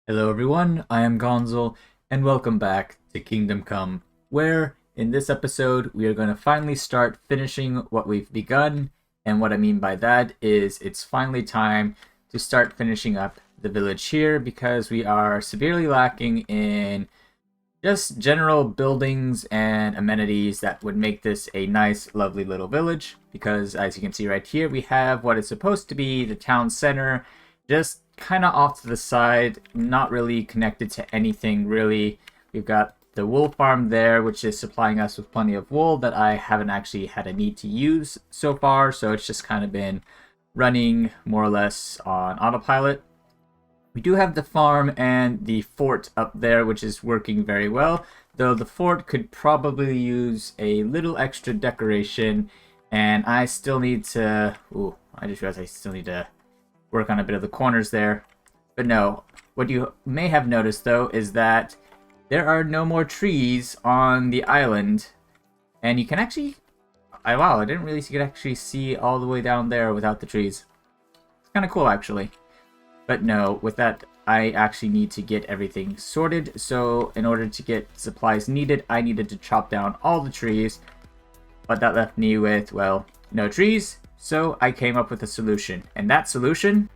Hello everyone, I am Ganxol, and welcome back to Kingdom Come, where in this episode we are going to finally start finishing what we've begun, and what I mean by that is it's finally time to start finishing up the village here because we are severely lacking in just general buildings and amenities that would make this a nice, lovely little village, because as you can see right here, we have what is supposed to be the town center, just kind of off to the side, not really connected to anything really. We've got the wool farm there, which is supplying us with plenty of wool that I haven't actually had a need to use so far, so it's just kind of been running more or less on autopilot. We do have the farm and the fort up there, which is working very well, though the fort could probably use a little extra decoration, and I still need to... Ooh, I just realized I still need to work on a bit of the corners there. But no, what you may have noticed though is that there are no more trees on the island, and you can actually... wow, I didn't really actually see all the way down there without the trees. It's kind of cool actually. But no, with that, I actually need to get everything sorted. So in order to get supplies needed, I needed to chop down all the trees. But that left me with, well, no trees. So I came up with a solution. And that solution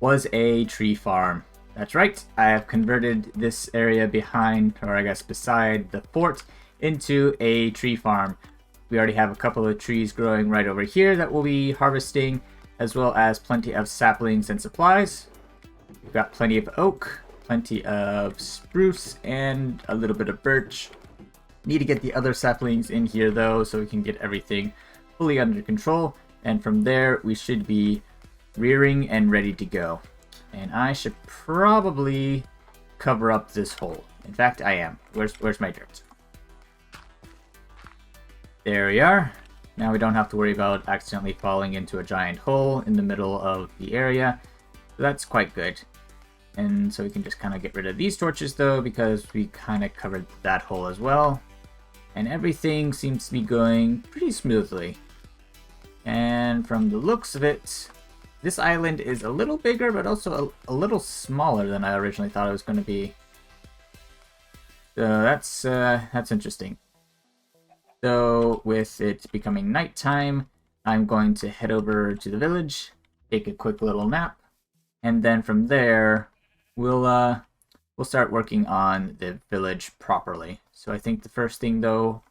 was a tree farm. That's right. I have converted this area behind, or I guess beside the fort, into a tree farm. We already have a couple of trees growing right over here that we'll be harvesting, as well as plenty of saplings and supplies. We've got plenty of oak, plenty of spruce, and a little bit of birch. Need to get the other saplings in here though, so we can get everything fully under control. And from there, we should be rearing and ready to go. And I should probably cover up this hole. In fact, I am. Where's my dirt? There we are. Now we don't have to worry about accidentally falling into a giant hole in the middle of the area. So that's quite good. And so we can just kind of get rid of these torches though, because we kind of covered that hole as well. And everything seems to be going pretty smoothly. And from the looks of it, this island is a little bigger, but also a little smaller than I originally thought it was going to be. So that's interesting. So with it becoming nighttime, I'm going to head over to the village, take a quick little nap, and then from there, we'll start working on the village properly. So I think the first thing though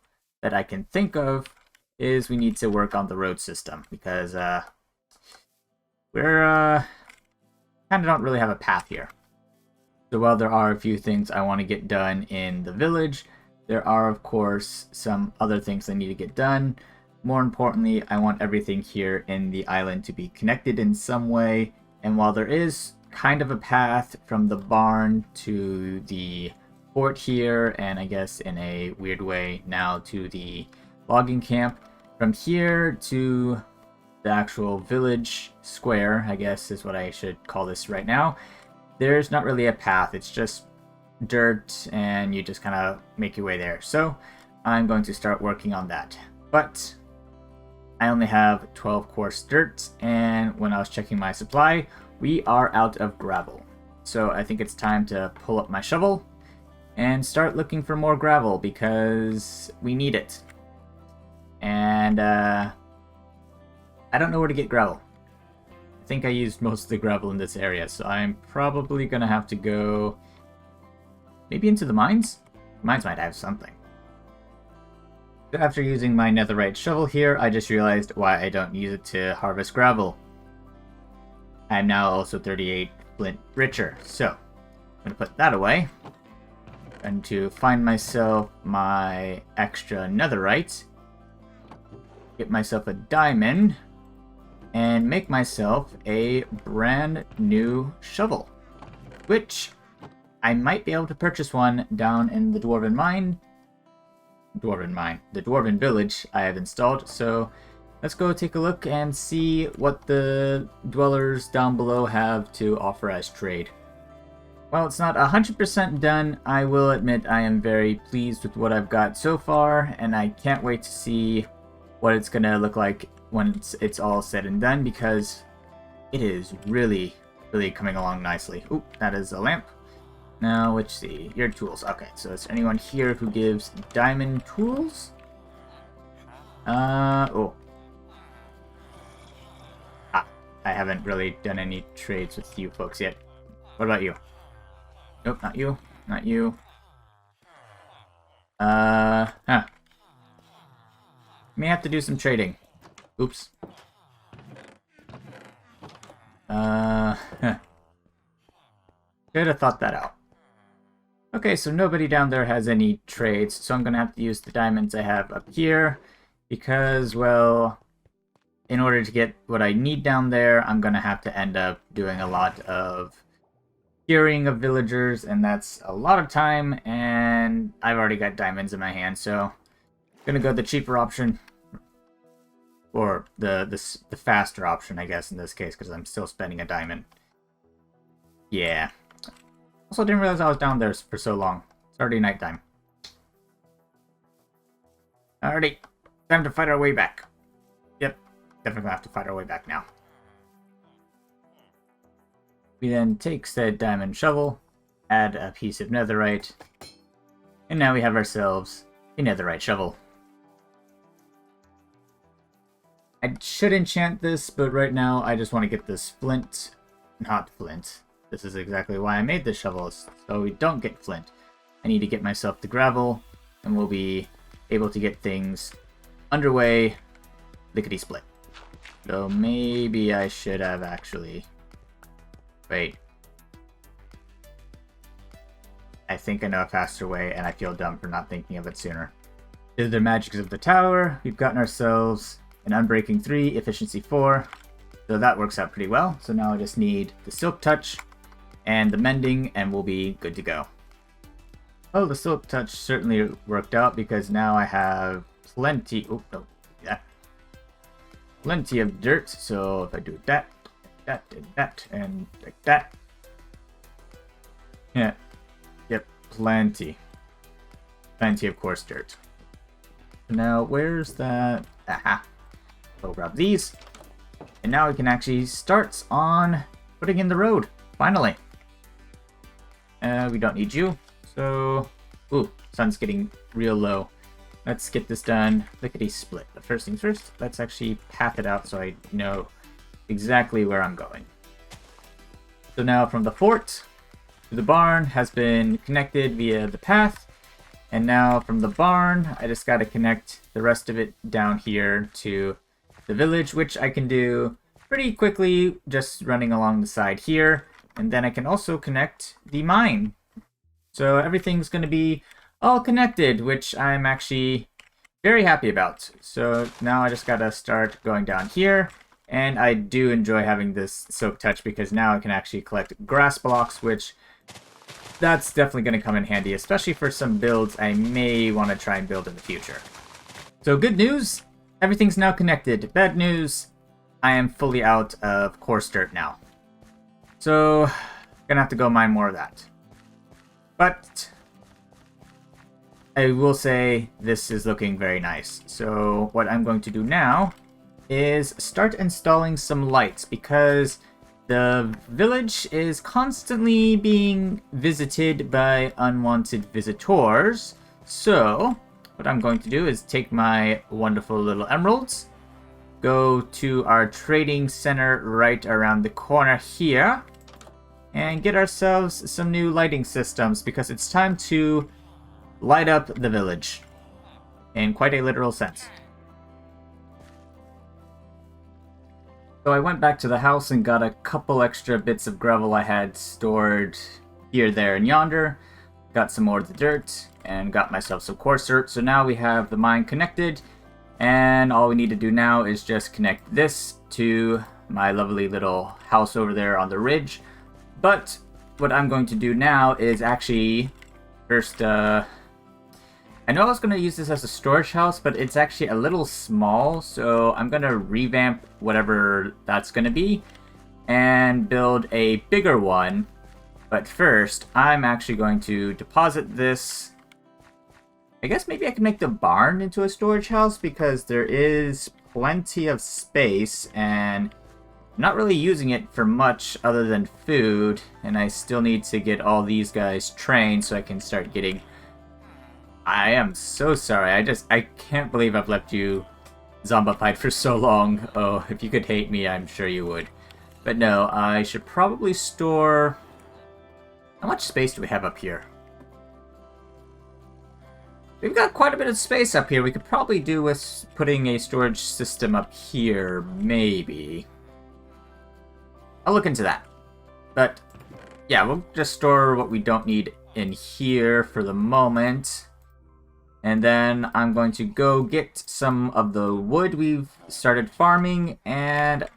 that I can think of is we need to work on the road system, because we're kind of don't really have a path here. So while there are a few things I want to get done in the village, there are of course some other things I need to get done. More importantly, I want everything here in the island to be connected in some way, and while there is kind of a path from the barn to the fort here, and I guess in a weird way now to the logging camp, from here to the actual village square, I guess is what I should call this right now, there's not really a path. It's just dirt and you just kind of make your way there. So I'm going to start working on that. But I only have 12 coarse dirt, and when I was checking my supply, we are out of gravel. So I think it's time to pull up my shovel and start looking for more gravel, because we need it. And I don't know where to get gravel. I think I used most of the gravel in this area, so I'm probably gonna have to go maybe into the mines? Mines might have something. After using my netherite shovel here, I just realized why I don't use it to harvest gravel. I'm now also 38 flint richer, so I'm gonna put that away. And to find myself my extra netherite, get myself a diamond, and make myself a brand new shovel, which I might be able to purchase one down in the Dwarven the Dwarven village I have installed. So let's go take a look and see what the dwellers down below have to offer as trade. While it's not 100% done, I will admit I am very pleased with what I've got so far, and I can't wait to see what it's gonna look like when it's all said and done, because it is really coming along nicely. Oop, that is a lamp. Now, let's see. Your tools. Okay, so is there anyone here who gives diamond tools? Oh. Ah, I haven't really done any trades with you folks yet. What about you? Nope, not you. Not you. Huh. May have to do some trading. Oops. Could have thought that out. Okay, so nobody down there has any trades, so I'm gonna have to use the diamonds I have up here, because, well, in order to get what I need down there, I'm gonna have to end up doing a lot of curing of villagers, and that's a lot of time, and I've already got diamonds in my hand, so I'm gonna go the cheaper option. Or the faster option, I guess, in this case, because I'm still spending a diamond. Yeah. Also, didn't realize I was down there for so long. It's already nighttime. Alrighty. Time to fight our way back. Yep. Definitely gonna have to fight our way back now. We then take said diamond shovel, add a piece of netherite, and now we have ourselves a netherite shovel. I should enchant this, but right now I just want to get this flint. Not flint. This is exactly why I made this shovel, so we don't get flint. I need to get myself the gravel, and we'll be able to get things underway lickety-split. So maybe I should have actually... Wait. I think I know a faster way, and I feel dumb for not thinking of it sooner. To the magics of the tower, we've gotten ourselves an Unbreaking 3, Efficiency 4, so that works out pretty well. So now I just need the Silk Touch and the Mending, and we'll be good to go. Oh, the Silk Touch certainly worked out, because now I have plenty... Oh, no. Yeah. Plenty of dirt, so if I do that, and like that... Yeah. Yep, plenty. Plenty of coarse dirt. Now, where's that... Aha. We'll grab these, and now we can actually start on putting in the road, finally. We don't need you, so... Ooh, sun's getting real low. Let's get this done lickety-split. But first things first, let's actually path it out so I know exactly where I'm going. So now from the fort to the barn has been connected via the path, and now from the barn, I just gotta connect the rest of it down here to the village, which I can do pretty quickly just running along the side here, and then I can also connect the mine. So everything's going to be all connected, which I'm actually very happy about. So now I just gotta start going down here, and I do enjoy having this Silk Touch because now I can actually collect grass blocks, which that's definitely going to come in handy, especially for some builds I may want to try and build in the future. So good news, everything's now connected. Bad news, I am fully out of coarse dirt now. So, gonna have to go mine more of that. But I will say this is looking very nice. So what I'm going to do now is start installing some lights, because the village is constantly being visited by unwanted visitors. So what I'm going to do is take my wonderful little emeralds, go to our trading center right around the corner here, and get ourselves some new lighting systems, because it's time to light up the village in quite a literal sense. So I went back to the house and got a couple extra bits of gravel I had stored here, there, and yonder. Got some more of the dirt and got myself some coarse dirt. So now we have the mine connected, and all we need to do now is just connect this to my lovely little house over there on the ridge. But what I'm going to do now is actually first, I know I was going to use this as a storage house, but it's actually a little small, so I'm going to revamp whatever that's going to be and build a bigger one. But first, I'm actually going to deposit this. I guess maybe I can make the barn into a storage house, because there is plenty of space, and not really using it for much other than food, and I still need to get all these guys trained so I can start getting... I am so sorry, I can't believe I've left you zombified for so long. Oh, if you could hate me, I'm sure you would. But no, I should probably store... How much space do we have up here? We've got quite a bit of space up here. We could probably do with putting a storage system up here, maybe. I'll look into that. But, yeah, we'll just store what we don't need in here for the moment. And then I'm going to go get some of the wood we've started farming and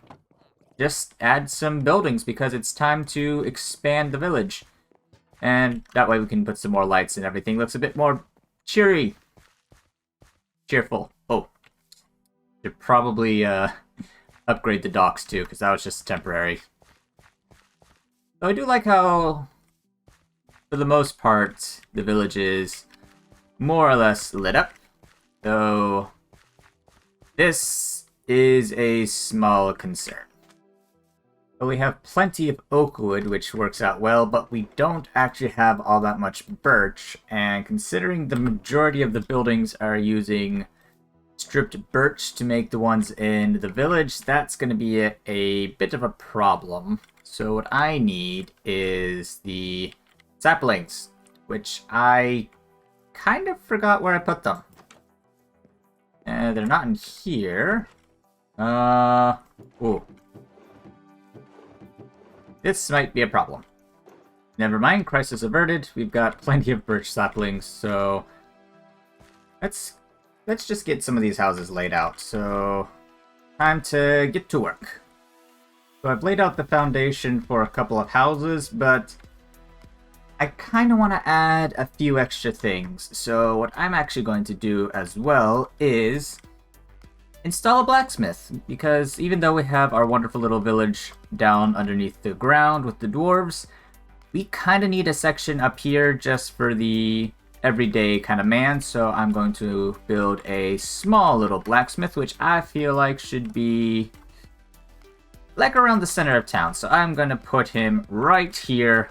just add some buildings because it's time to expand the village. And that way we can put some more lights and everything looks a bit more cheery. Cheerful. Oh. Should probably upgrade the docks too, because that was just temporary. So I do like how, for the most part, the village is more or less lit up. Though this is a small concern. But we have plenty of oak wood, which works out well, but we don't actually have all that much birch. And considering the majority of the buildings are using stripped birch to make the ones in the village, that's going to be a bit of a problem. So what I need is the saplings, which I kind of forgot where I put them. They're not in here. Oh. This might be a problem. Never mind, crisis averted. We've got plenty of birch saplings, so let's just get some of these houses laid out. So time to get to work. So I've laid out the foundation for a couple of houses, but I kind of want to add a few extra things. So what I'm actually going to do as well is install a blacksmith, because even though we have our wonderful little village down underneath the ground with the dwarves, we kind of need a section up here just for the everyday kind of man. So I'm going to build a small little blacksmith, which I feel like should be like around the center of town. So I'm going to put him right here,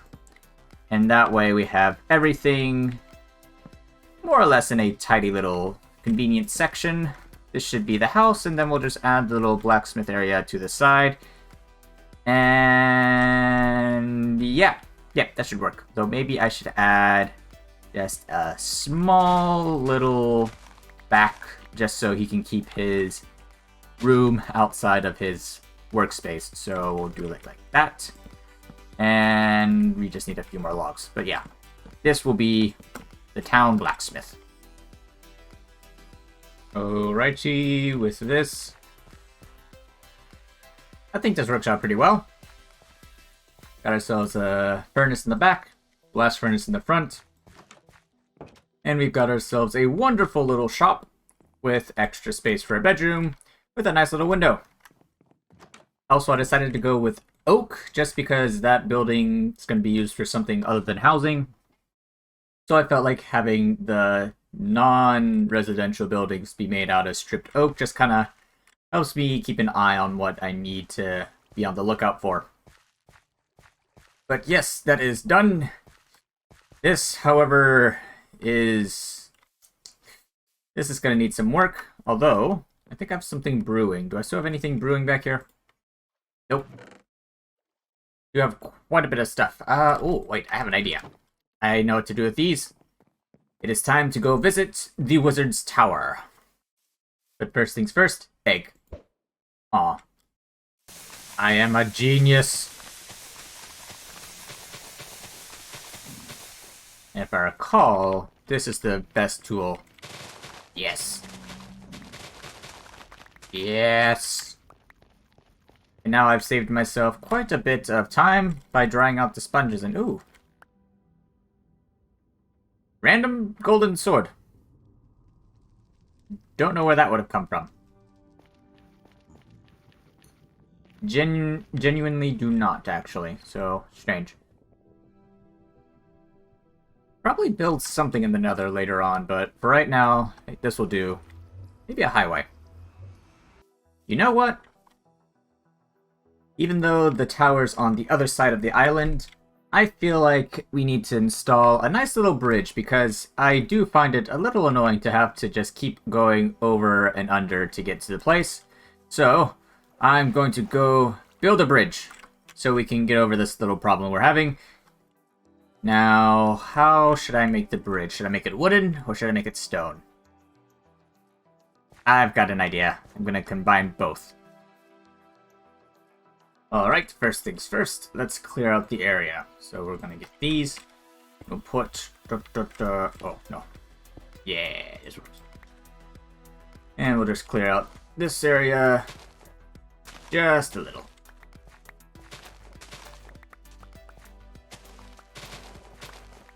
and that way we have everything more or less in a tidy little convenient section. This should be the house, and then we'll just add the little blacksmith area to the side. And yeah, that should work. Though maybe I should add just a small little back, just so he can keep his room outside of his workspace. So we'll do it like that. And we just need a few more logs. But yeah, this will be the town blacksmith. Alrighty, with this, I think this works out pretty well. Got ourselves a furnace in the back, blast furnace in the front, and we've got ourselves a wonderful little shop with extra space for a bedroom with a nice little window. Also, I decided to go with oak just because that building is going to be used for something other than housing. So I felt like having the non-residential buildings be made out of stripped oak just kind of helps me keep an eye on what I need to be on the lookout for. But yes, that is done. This, however, is going to need some work, although I think I have something brewing. Do I still have anything brewing back here? Nope. You have quite a bit of stuff. Oh, wait, I have an idea. I know what to do with these. It is time to go visit the wizard's tower. But first things first, egg. Aw. I am a genius. And if I recall, this is the best tool. Yes. Yes. And now I've saved myself quite a bit of time by drying out the sponges and ooh. Random golden sword. Don't know where that would have come from. Genuinely do not, actually. So, strange. Probably build something in the nether later on, but for right now, this will do. Maybe a highway. You know what? even though the tower's on the other side of the island, I feel like we need to install a nice little bridge because I do find it a little annoying to have to just keep going over and under to get to the place. So I'm going to go build a bridge so we can get over this little problem we're having. Now, how should I make the bridge? Should I make it wooden or should I make it stone? I've got an idea. I'm going to combine both. Alright, first things first, let's clear out the area. So we're gonna get these. We'll put... oh, no. Yeah, this works. And we'll just clear out this area just a little.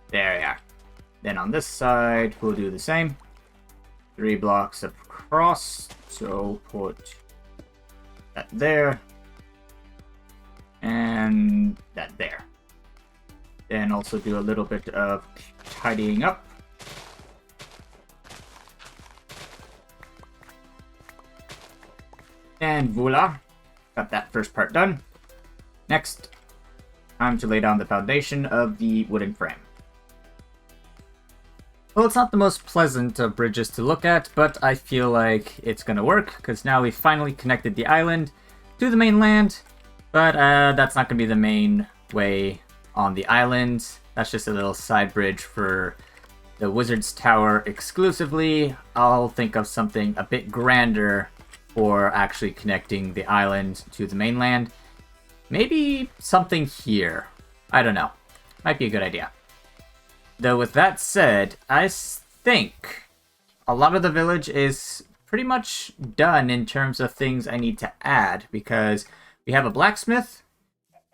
There we are. Then on this side, we'll do the same. 3 blocks across, so put that there. And that there. Then also do a little bit of tidying up. And voila, got that first part done. Next, time to lay down the foundation of the wooden frame. Well, it's not the most pleasant of bridges to look at, but I feel like it's gonna work, because now we've finally connected the island to the mainland. But that's not going to be the main way on the island. That's just a little side bridge for the Wizard's Tower exclusively. I'll think of something a bit grander for actually connecting the island to the mainland. Maybe something here. I don't know. Might be a good idea. Though with that said, I think a lot of the village is pretty much done in terms of things I need to add, because we have a blacksmith,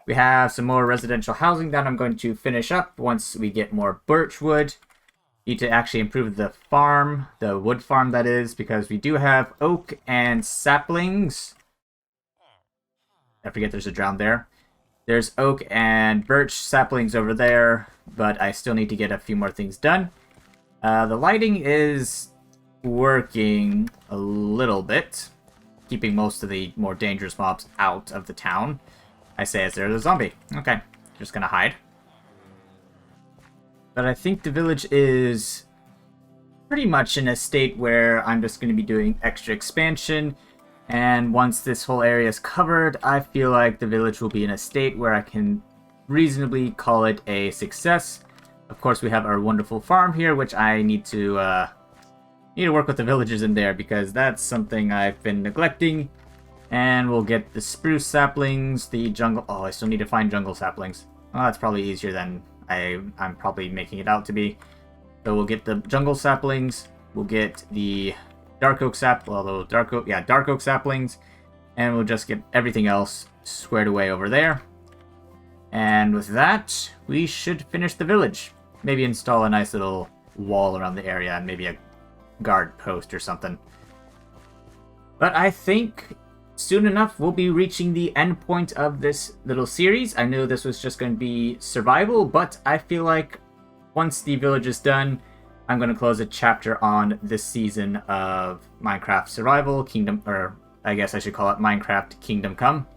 we have some more residential housing that I'm going to finish up once we get more birch wood. Need to actually improve the farm, the wood farm that is, because we do have oak and saplings. I forget there's a drown there. There's oak and birch saplings over there, but I still need to get a few more things done. The lighting is working a little bit, keeping most of the more dangerous mobs out of the town. I say as there's a zombie. Okay, just gonna hide. But I think the village is pretty much in a state where I'm just going to be doing extra expansion. And once this whole area is covered, I feel like the village will be in a state where I can reasonably call it a success. Of course, we have our wonderful farm here, which I need to work with the villagers in there, because that's something I've been neglecting. And we'll get the spruce saplings, the jungle... Oh, I still need to find jungle saplings. Well, that's probably easier than I'm probably making it out to be. So we'll get the jungle saplings. We'll get the dark oak dark oak saplings. And we'll just get everything else squared away over there. And with that, we should finish the village. Maybe install a nice little wall around the area and maybe a guard post or something. But I think soon enough we'll be reaching the end point of this little series. I know this was just going to be survival, but I feel like once the village is done, I'm going to close a chapter on this season of Minecraft Survival Kingdom, or I guess I should call it Minecraft Kingdom Come,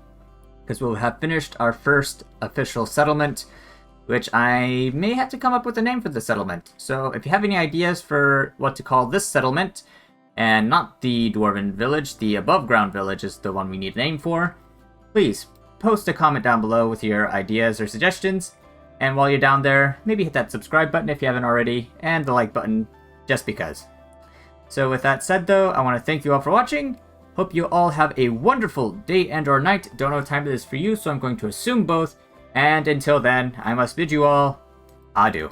because we'll have finished our first official settlement, which I may have to come up with a name for the settlement. So if you have any ideas for what to call this settlement, and not the Dwarven Village, the above ground village is the one we need a name for, please post a comment down below with your ideas or suggestions. And while you're down there, maybe hit that subscribe button if you haven't already, and the like button, just because. So with that said though, I want to thank you all for watching. Hope you all have a wonderful day and or night. Don't know what time it is for you, so I'm going to assume both. And until then, I must bid you all adieu.